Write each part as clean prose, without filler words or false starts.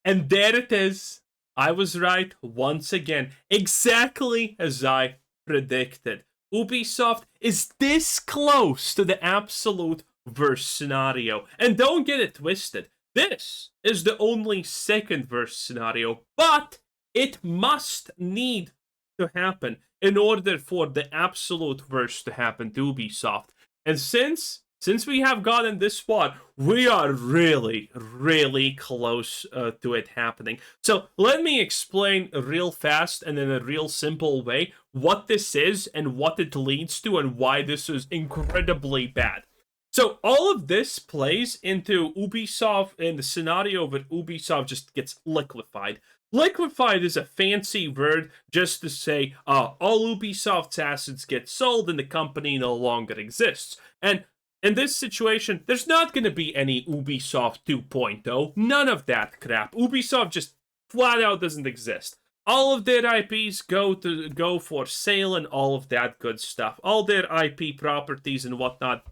And there it is. I was right once again, exactly as I predicted. Ubisoft is this close to the absolute worst scenario. And don't get it twisted. This is the only second worst scenario, but it must need to happen in order for the absolute worst to happen to Ubisoft. And since we have gotten this far, we are really, really close to it happening. So let me explain real fast and in a real simple way what this is and what it leads to and why this is incredibly bad. So all of this plays into Ubisoft in the scenario where Ubisoft just gets liquefied. Liquefied is a fancy word just to say all Ubisoft's assets get sold and the company no longer exists. And in this situation, there's not going to be any Ubisoft 2.0. None of that crap. Ubisoft just flat out doesn't exist. All of their IPs go for sale and all of that good stuff. All their IP properties and whatnot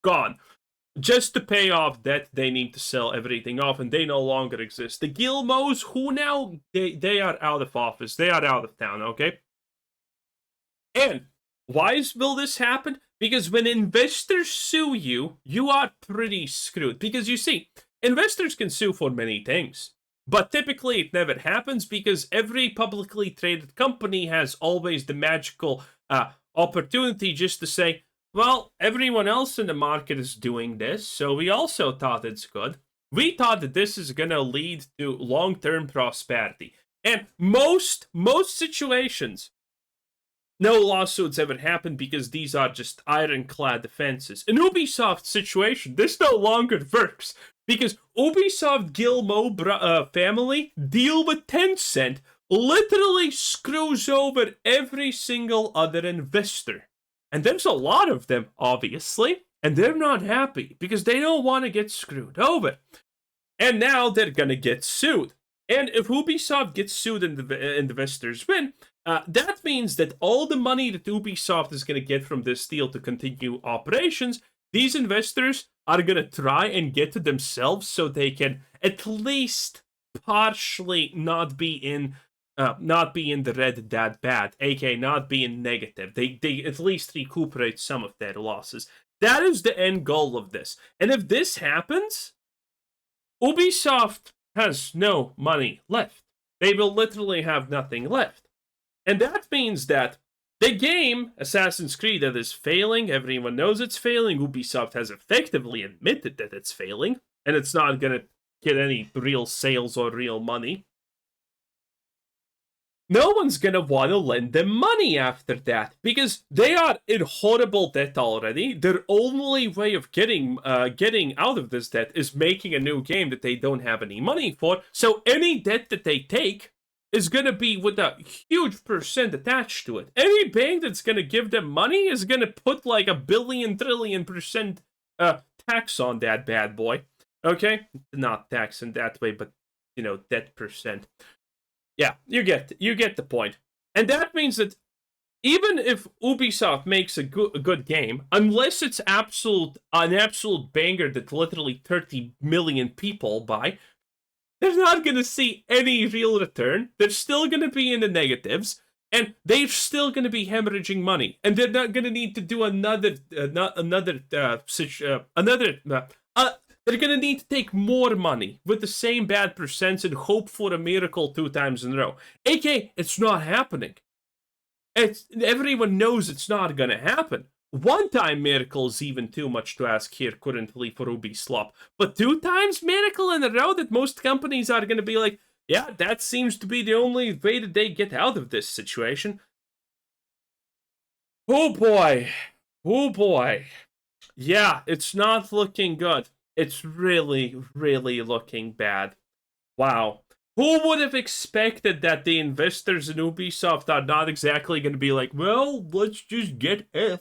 gone. Just to pay off debt, they need to sell everything off, and they no longer exist. The Gilmos, who now? They are out of office. They are out of town, okay? And why will this happen? Because when investors sue you, you are pretty screwed. Because you see, investors can sue for many things. But typically it never happens because every publicly traded company has always the magical opportunity just to say, well, everyone else in the market is doing this, so we also thought it's good. We thought that this is going to lead to long-term prosperity. And most situations, no lawsuits ever happen because these are just ironclad defenses. In Ubisoft's situation, this no longer works because Ubisoft Gilmo family deal with Tencent literally screws over every single other investor. And there's a lot of them, obviously, and they're not happy because they don't want to get screwed over. And now they're going to get sued. And if Ubisoft gets sued and the investors win, that means that all the money that Ubisoft is going to get from this deal to continue operations, these investors are going to try and get to themselves so they can at least partially not be in the red that bad, aka not being negative. They at least recuperate some of their losses. That is the end goal of this. And if this happens, Ubisoft has no money left. They will literally have nothing left. And that means that the game, Assassin's Creed, that is failing, everyone knows it's failing, Ubisoft has effectively admitted that it's failing, and it's not going to get any real sales or real money. No one's gonna want to lend them money after that because they are in horrible debt already. Their only way of getting out of this debt is making a new game that they don't have any money for. So any debt that they take is gonna be with a huge percent attached to it. Any bank that's gonna give them money is gonna put like 1,000,000,000,000,000% tax on that bad boy. Okay, not tax in that way, but debt percent. Yeah, you get the point. And that means that even if Ubisoft makes a good game, unless it's an absolute banger that literally 30 million people buy, they're not going to see any real return. They're still going to be in the negatives, and they're still going to be hemorrhaging money. And they're not going to need to do they're going to need to take more money with the same bad percents and hope for a miracle 2 times in a row. AK, it's not happening. Everyone knows it's not going to happen. 1-time miracle is even too much to ask here currently for Ubisoft. But 2 times miracle in a row that most companies are going to be like, yeah, that seems to be the only way that they get out of this situation. Oh boy. Oh boy. Yeah, it's not looking good. It's really, really looking bad. Wow. Who would have expected that the investors in Ubisoft are not exactly going to be like, well, let's just get F.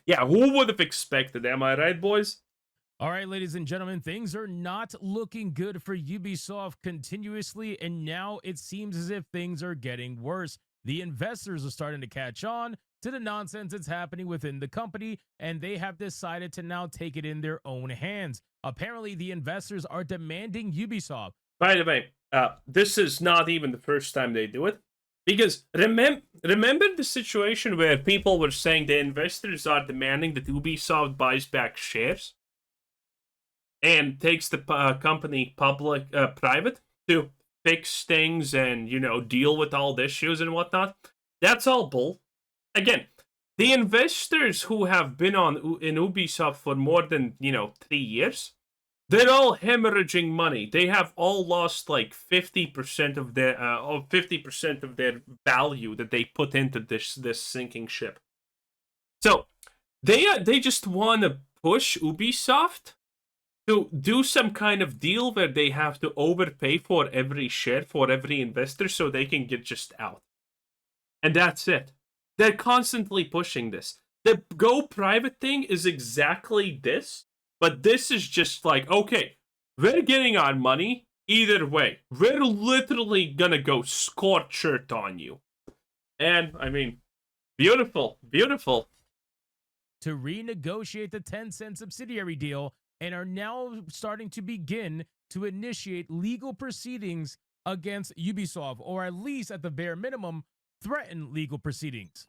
Yeah, who would have expected? Am I right, boys? All right, ladies and gentlemen, things are not looking good for Ubisoft continuously, and now it seems as if things are getting worse. The investors are starting to catch on to the nonsense that's happening within the company, and they have decided to now take it in their own hands. Apparently, the investors are demanding Ubisoft By the way, this is not even the first time they do it. Because remember the situation where people were saying the investors are demanding that Ubisoft buys back shares and takes the company private to fix things and deal with all the issues and whatnot. That's all bull. Again, the investors who have been in Ubisoft for more than 3 years, they're all hemorrhaging money. They have all lost like 50% of their 50% of their value that they put into this sinking ship. So they just want to push Ubisoft to do some kind of deal where they have to overpay for every share for every investor so they can get just out. And that's it. They're constantly pushing this. The go private thing is exactly this, but this is just like, okay, we're getting our money either way. We're literally gonna go scorch earth on you. And I mean, beautiful, beautiful. To renegotiate the Tencent subsidiary deal and are now starting to begin to initiate legal proceedings against Ubisoft, or at least at the bare minimum, threaten legal proceedings.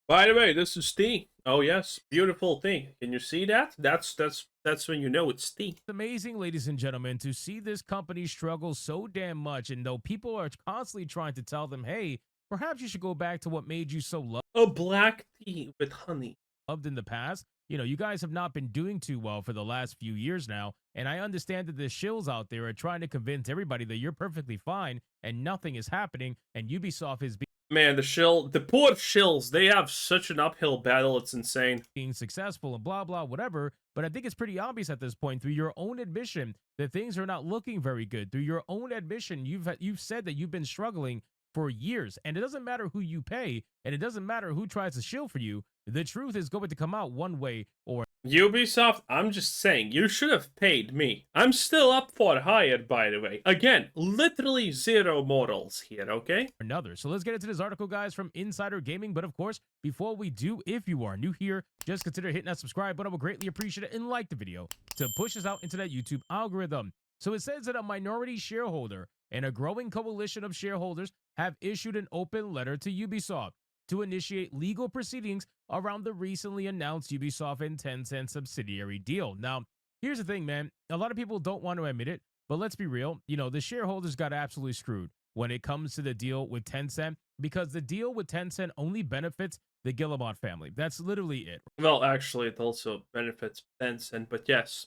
By the way, this is T. Oh yes, beautiful thing. Can you see that? That's when you know it's T. It's amazing, ladies and gentlemen, to see this company struggle so damn much, and though people are constantly trying to tell them, hey, perhaps you should go back to what made you so A black tea with honey. Loved in the past. You guys have not been doing too well for the last few years now, and I understand that the shills out there are trying to convince everybody that you're perfectly fine and nothing is happening, and Ubisoft is Man, the poor shills, they have such an uphill battle, it's insane. being successful and blah, blah, whatever. But I think it's pretty obvious at this point, through your own admission, that things are not looking very good. Through your own admission, you've said that you've been struggling for years, and it doesn't matter who you pay, and it doesn't matter who tries to shill for you. The truth is going to come out one way or Ubisoft, I'm just saying, you should have paid me. I'm still up for hire, by the way. Again, literally zero morals here, okay? another. So let's get into this article, guys, from Insider Gaming. But of course, before we do, if you are new here, just consider hitting that subscribe button. I would greatly appreciate it, and like the video to push us out into that YouTube algorithm. So it says that a minority shareholder and a growing coalition of shareholders have issued an open letter to Ubisoft to initiate legal proceedings around the recently announced Ubisoft and Tencent subsidiary deal. Now, here's the thing, man. A lot of people don't want to admit it, but let's be real. The shareholders got absolutely screwed when it comes to the deal with Tencent, because the deal with Tencent only benefits the Guillemot family. That's literally it. Well, actually, it also benefits Tencent, but yes.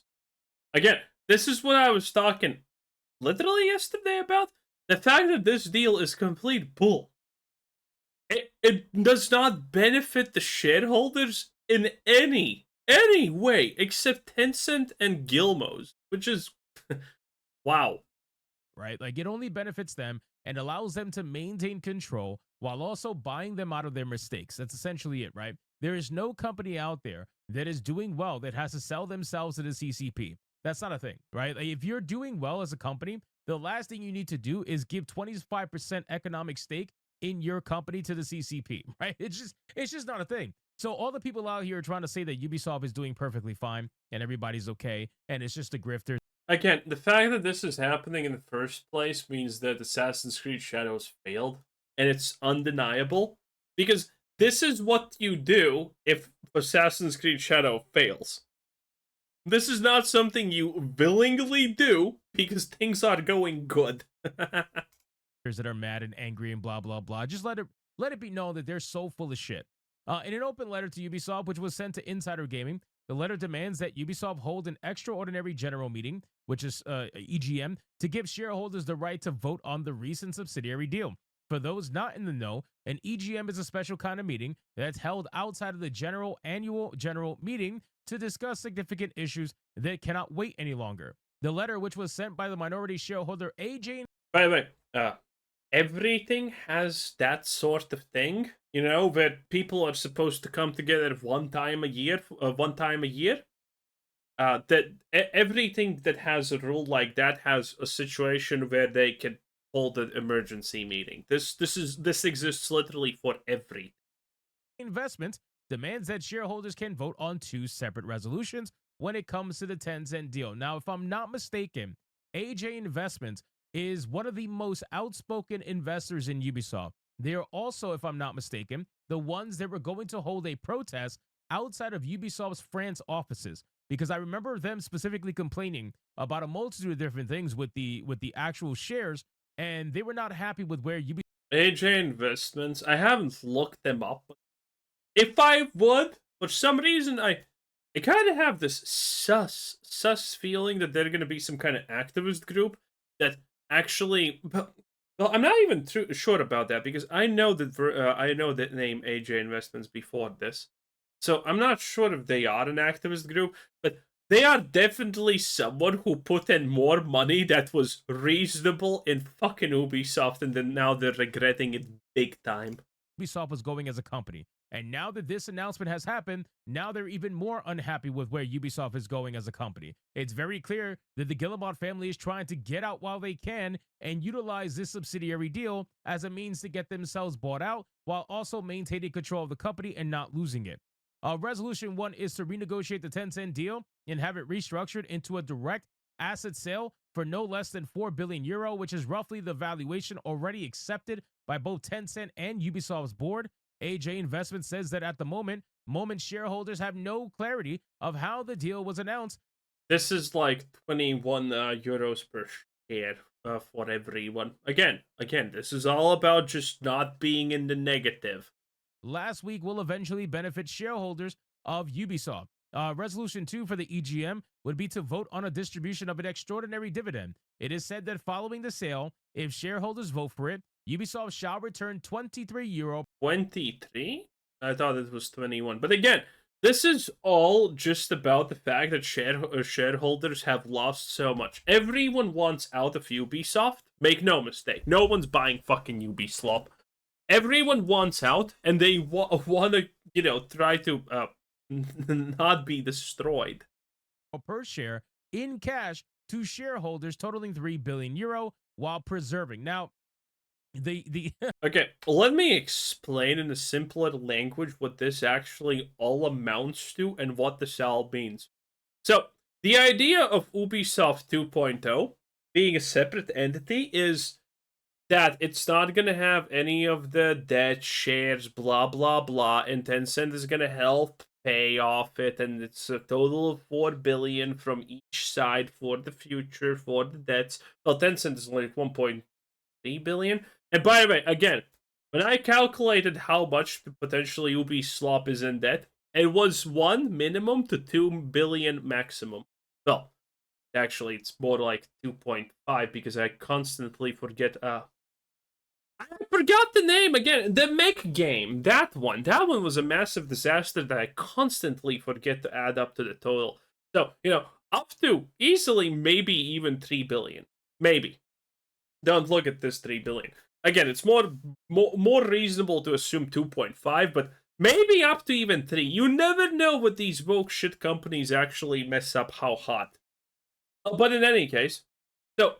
Again, this is what I was talking literally yesterday about. The fact that this deal is complete bull. It does not benefit the shareholders in any way except Tencent and Gilmo's, which is wow. Right? Like, it only benefits them and allows them to maintain control while also buying them out of their mistakes. That's essentially it, right? There is no company out there that is doing well that has to sell themselves to the CCP. That's not a thing, right? Like, if you're doing well as a company, the last thing you need to do is give 25% economic stake in your company to the CCP, right? It's just not a thing. So all the people out here are trying to say that Ubisoft is doing perfectly fine and everybody's okay, and it's just a grifter. Again, the fact that this is happening in the first place means that Assassin's Creed Shadows failed, and it's undeniable, because this is what you do if Assassin's Creed Shadow fails. This is not something you willingly do because things are going good. That are mad and angry and blah blah blah. Just let it be known that they're so full of shit. In an open letter to Ubisoft, which was sent to Insider Gaming, the letter demands that Ubisoft hold an extraordinary general meeting, which is EGM, to give shareholders the right to vote on the recent subsidiary deal. For those not in the know, an EGM is a special kind of meeting that's held outside of the annual general meeting to discuss significant issues that cannot wait any longer. The letter, which was sent by the minority shareholder AJ. By the way, everything has that sort of thing, where people are supposed to come together one time a year. That everything that has a rule like that has a situation where they can hold an emergency meeting. This exists literally for everything. Investment demands that shareholders can vote on two separate resolutions when it comes to the Tencent deal. Now, if I'm not mistaken, AJ Investments is one of the most outspoken investors in Ubisoft. They are also, if I'm not mistaken, the ones that were going to hold a protest outside of Ubisoft's France offices, because I remember them specifically complaining about a multitude of different things with the actual shares, and they were not happy with where Ubisoft. AJ Investments. I haven't looked them up. If I would, for some reason, I kind of have this sus feeling that they're going to be some kind of activist group that actually. Well, I'm not even sure about that because I know that I know that name AJ Investments before this, so I'm not sure if they are an activist group, but they are definitely someone who put in more money that was reasonable in fucking Ubisoft, and then now they're regretting it big time. Ubisoft was going as a company. And now that this announcement has happened, now they're even more unhappy with where Ubisoft is going as a company. It's very clear that the Guillemot family is trying to get out while they can and utilize this subsidiary deal as a means to get themselves bought out while also maintaining control of the company and not losing it. Resolution 1 is to renegotiate the Tencent deal and have it restructured into a direct asset sale for no less than 4 billion euro, which is roughly the valuation already accepted by both Tencent and Ubisoft's board. AJ Investment says that at the moment, shareholders have no clarity of how the deal was announced. This is like 21 euros per share for everyone. Again, this is all about just not being in the negative. Last week will eventually benefit shareholders of Ubisoft. Resolution 2 for the EGM would be to vote on a distribution of an extraordinary dividend. It is said that following the sale, if shareholders vote for it, Ubisoft shall return 23 euro. 23? I thought it was 21. But again, this is all just about the fact that shareholders have lost so much. Everyone wants out of Ubisoft. Make no mistake. No one's buying fucking Ubisoft. Everyone wants out, and they want to, try to not be destroyed. Per share in cash to shareholders, totaling 3 billion euro, while preserving. Now, the Okay, let me explain in a simpler language what this actually all amounts to and what this all means. So, the idea of Ubisoft 2.0 being a separate entity is that it's not going to have any of the debt, shares, blah, blah, blah, and Tencent is going to help pay off it, and it's a total of 4 billion from each side for the future, for the debts. Well, Tencent is like 1.3 billion. And by the way, again, when I calculated how much potentially Ubisoft is in debt, it was 1 minimum to 2 billion maximum. Well, actually, it's more like 2.5 because I constantly forget. I forgot the name again. The mech game. That one. That one was a massive disaster that I constantly forget to add up to the total. So, up to easily maybe even 3 billion. Maybe. Don't look at this 3 billion. Again, it's more reasonable to assume 2.5, but maybe up to even 3. You never know what these woke shit companies actually mess up how hot. But in any case, so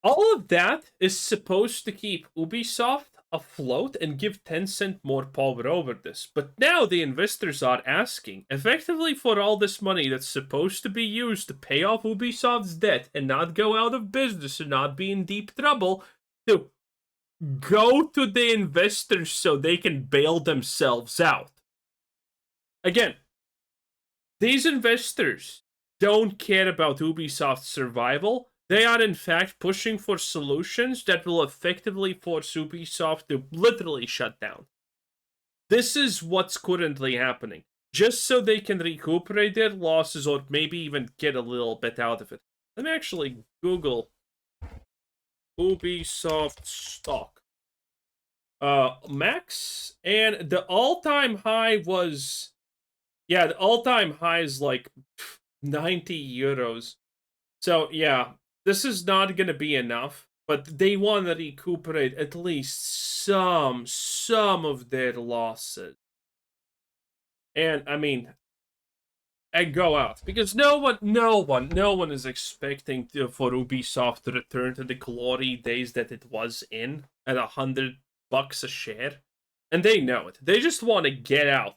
all of that is supposed to keep Ubisoft afloat and give Tencent more power over this. But now the investors are asking, effectively, for all this money that's supposed to be used to pay off Ubisoft's debt and not go out of business and not be in deep trouble, to go to the investors so they can bail themselves out. Again, these investors don't care about Ubisoft's survival. They are in fact pushing for solutions that will effectively force Ubisoft to literally shut down. This is what's currently happening, just so they can recuperate their losses or maybe even get a little bit out of it. Let me actually Google Ubisoft stock. Max, and the all-time high was, yeah, the all-time high is like 90 euros. So yeah, this is not gonna be enough, but they want to recuperate at least some of their losses. And I mean, and go out, because no one is expecting for Ubisoft to return to the glory days that it was in at $100 a share, and they know it. They just want to get out.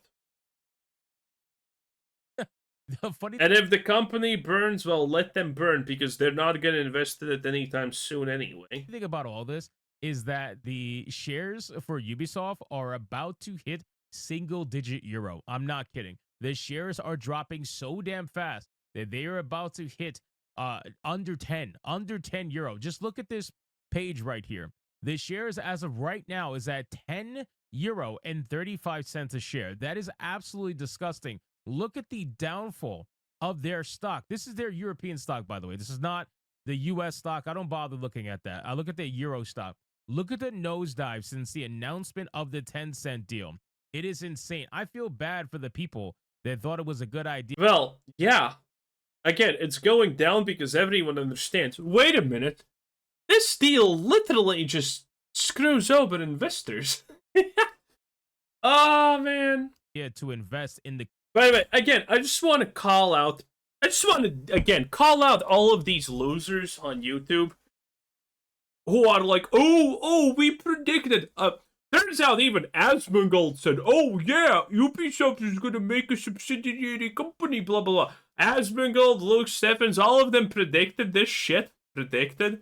The funny And if the company burns, well, let them burn because they're not going to invest in it anytime soon anyway. thing about all this is that the shares for Ubisoft are about to hit single digit euro. I'm not kidding. The shares are dropping so damn fast that they are about to hit under 10 euro. Just look at this page right here. The shares as of right now is at 10 euro and 35 cents a share. That is absolutely disgusting. Look at the downfall of their stock. This is their European stock, by the way. This is not the US stock. I don't bother looking at that. I look at the Euro stock. Look at the nosedive since the announcement of the Tencent deal. It is insane. I feel bad for the people that thought it was a good idea. Well, yeah. Again, it's going down because everyone understands. Wait a minute. This deal literally just screws over investors. Oh, man. Yeah, to invest in the By the way, again, I just want to call out. I just want to, again, call out all of these losers on YouTube who are like, oh, we predicted. Turns out even Asmongold said, oh, yeah, Ubisoft is going to make a subsidiary company, blah, blah, blah. Asmongold, Luke Steffens, all of them predicted this shit. Predicted.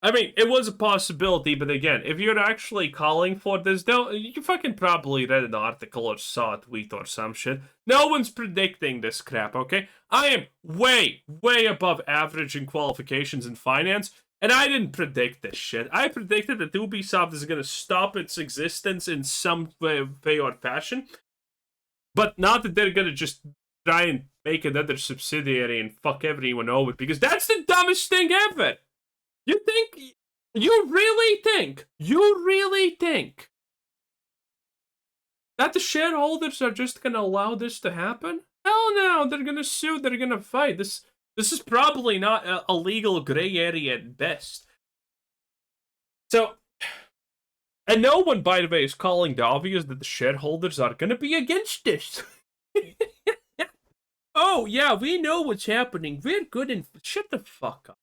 I mean, it was a possibility, but again, if you're actually calling for this, you fucking probably read an article or saw a tweet or some shit. No one's predicting this crap, okay? I am way, way above average in qualifications in finance, and I didn't predict this shit. I predicted that Ubisoft is going to stop its existence in some way or fashion, but not that they're going to just try and make another subsidiary and fuck everyone over, because that's the dumbest thing ever! You really think that the shareholders are just gonna allow this to happen? Hell no, they're gonna sue, they're gonna fight. This is probably not a legal gray area at best. So, and no one, by the way, is calling the obvious that the shareholders are gonna be against this. Oh, yeah, we know what's happening. We're good and shut the fuck up.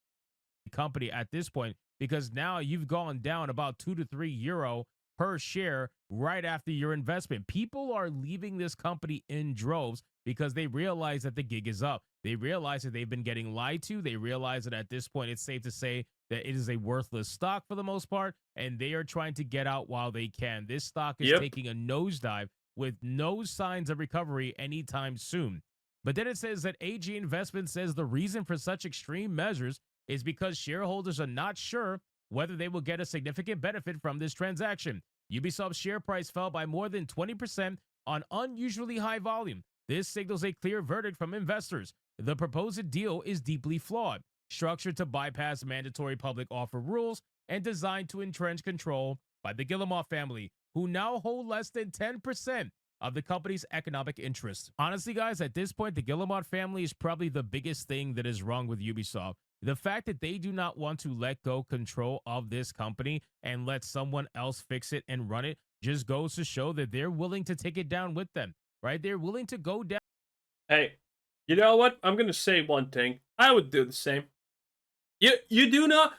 company at this point, because now you've gone down about 2 to 3 euro per share right after your investment. People are leaving this company in droves because they realize that the gig is up. They realize that they've been getting lied to. They realize that at this point, it's safe to say that it is a worthless stock for the most part, and they are trying to get out while they can. This stock is taking a nosedive with no signs of recovery anytime soon. But then it says that AG Investment says the reason for such extreme measures is because shareholders are not sure whether they will get a significant benefit from this transaction. Ubisoft's share price fell by more than 20% on unusually high volume. This signals a clear verdict from investors. The proposed deal is deeply flawed, structured to bypass mandatory public offer rules, and designed to entrench control by the Guillemot family, who now hold less than 10% of the company's economic interests. Honestly, guys, at this point, the Guillemot family is probably the biggest thing that is wrong with Ubisoft. The fact that they do not want to let go control of this company and let someone else fix it and run it just goes to show that they're willing to take it down with them, right? They're willing to go down. Hey, you know what? I'm going to say one thing. I would do the same. You do not...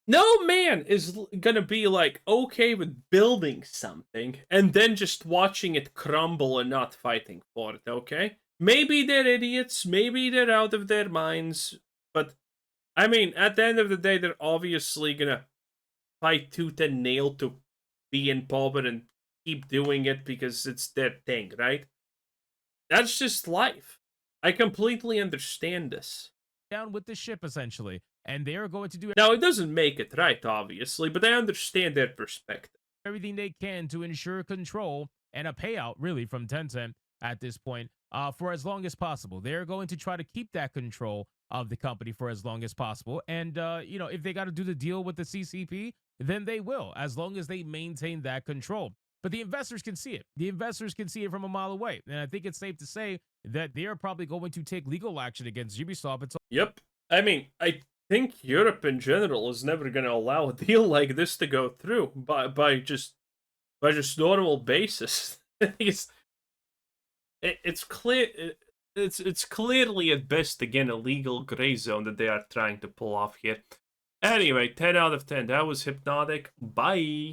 No man is going to be like okay with building something and then just watching it crumble and not fighting for it, okay? Maybe they're idiots, maybe they're out of their minds, but I mean, at the end of the day, they're obviously going to fight tooth and nail to be in power and keep doing it because it's their thing, right? That's just life. I completely understand this. Down with the ship, essentially. And they are going to do Now, it doesn't make it right, obviously, but I understand their perspective. everything they can to ensure control and a payout, really, from Tencent at this point for as long as possible. They're going to try to keep that control of the company for as long as possible. And, if they got to do the deal with the CCP, then they will, as long as they maintain that control. But the investors can see it. The investors can see it from a mile away. And I think it's safe to say that they are probably going to take legal action against Ubisoft. Yep. I mean, I think Europe in general is never going to allow a deal like this to go through by just normal basis. It's clear it's clearly at best again a legal gray zone that they are trying to pull off here. Anyway, 10 out of 10. That was hypnotic. Bye.